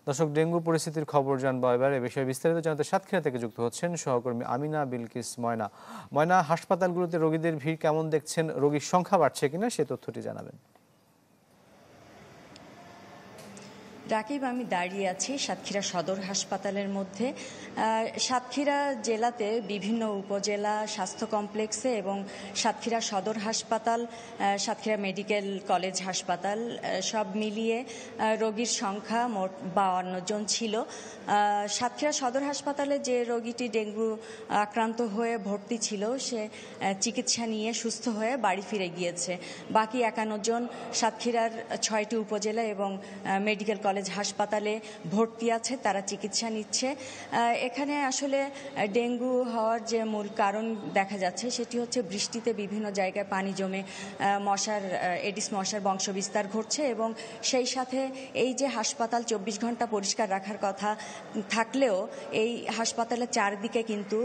দর্শক, ডেঙ্গু পরিস্থিতির খবর জানবো এবার। এ বিষয়ে বিস্তারিত জানাতে সাতক্ষীরা থেকে যুক্ত হচ্ছেন সহকর্মী আমিনা বিলকিস ময়না। ময়না, হাসপাতালগুলোতে রোগীদের ভিড় কেমন দেখছেন? রোগীর সংখ্যা বাড়ছে কিনা সে তথ্যটি জানাবেন। রাকিব, আমি দাঁড়িয়ে আছি সাতক্ষীরা সদর হাসপাতালের মধ্যে। সাতক্ষীরা জেলাতে বিভিন্ন উপজেলা স্বাস্থ্য কমপ্লেক্সে এবং সাতক্ষীরা সদর হাসপাতাল, সাতক্ষীরা মেডিকেল কলেজ হাসপাতাল সব মিলিয়ে রোগীর সংখ্যা মোট 52 জন ছিল। সাতক্ষীরা সদর হাসপাতালে যে রোগীটি ডেঙ্গু আক্রান্ত হয়ে ভর্তি ছিল সে চিকিৎসা নিয়ে সুস্থ হয়ে বাড়ি ফিরে গিয়েছে। বাকি 51 জন সাতক্ষীরার 6টি উপজেলা এবং মেডিকেল কলেজ হাসপাতালে ভর্তি আছে, তারা চিকিৎসা নিচ্ছে। এখানে আসলে ডেঙ্গু হওয়ার যে মূল কারণ দেখা যাচ্ছে সেটি হচ্ছে বৃষ্টিতে বিভিন্ন জায়গায় পানি জমে এডিস মশার বংশবিস্তার ঘটছে এবং সেই সাথে এই যে হাসপাতাল 24 ঘন্টা পরিষ্কার রাখার কথা থাকলেও এই হাসপাতালের চারদিকে কিন্তু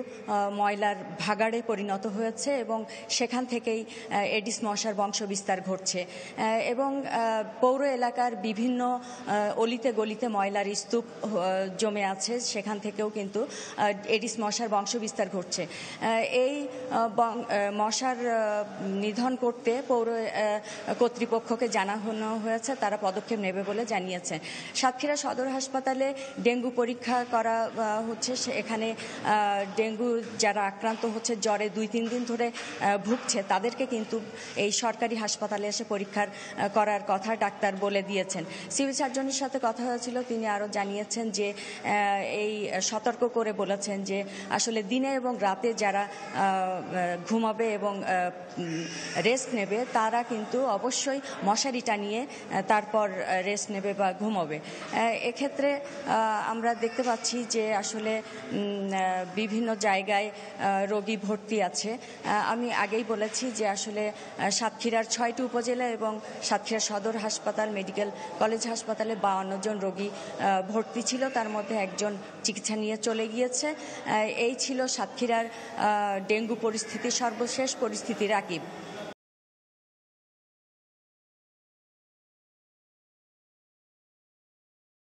ময়লার ভাগাড়ে পরিণত হয়েছে এবং সেখান থেকেই এডিস মশার বংশবিস্তার ঘটছে এবং পৌর এলাকার বিভিন্ন অলিতে গলিতে ময়লার স্তূপ জমে আছে, সেখান থেকেও কিন্তু এডিস মশার বংশবিস্তার ঘটছে। এই মশার নিধন করতে পৌর কর্তৃপক্ষকে জানানো হয়েছে, তারা পদক্ষেপ নেবে বলে জানিয়েছে। সাতক্ষীরা সদর হাসপাতালে ডেঙ্গু পরীক্ষা করা হচ্ছে। এখানে ডেঙ্গু যারা আক্রান্ত হচ্ছে, জ্বরে 2-3 দিন ধরে ভুগছে, তাদেরকে কিন্তু এই সরকারি হাসপাতালে এসে পরীক্ষা করার কথা ডাক্তার বলে দিয়েছেন। সিভিল সার্জনের সাথে কথা হয়েছিল, তিনি আরও জানিয়েছেন যে এই সতর্ক করে বলেছেন যে আসলে দিনে এবং রাতে যারা ঘুমাবে এবং রেস্ট নেবে তারা কিন্তু অবশ্যই মশারি টানিয়ে তারপর রেস্ট নেবে বা ঘুমাবে। এক্ষেত্রে আমরা দেখতে পাচ্ছি যে আসলে বিভিন্ন জায়গায় রোগী ভর্তি আছে। আমি আগেই বলেছি যে আসলে সাতক্ষীরার 6টি উপজেলা এবং সাতক্ষীরা সদর হাসপাতাল মেডিকেল কলেজ হাসপাতালে 52 জন রোগী ভর্তি ছিল, তার মধ্যে একজন চিকিৎসা নিয়ে চলে গিয়েছে। এই ছিল সাতক্ষীরার ডেঙ্গু পরিস্থিতি, সর্বশেষ পরিস্থিতি। রাকিব।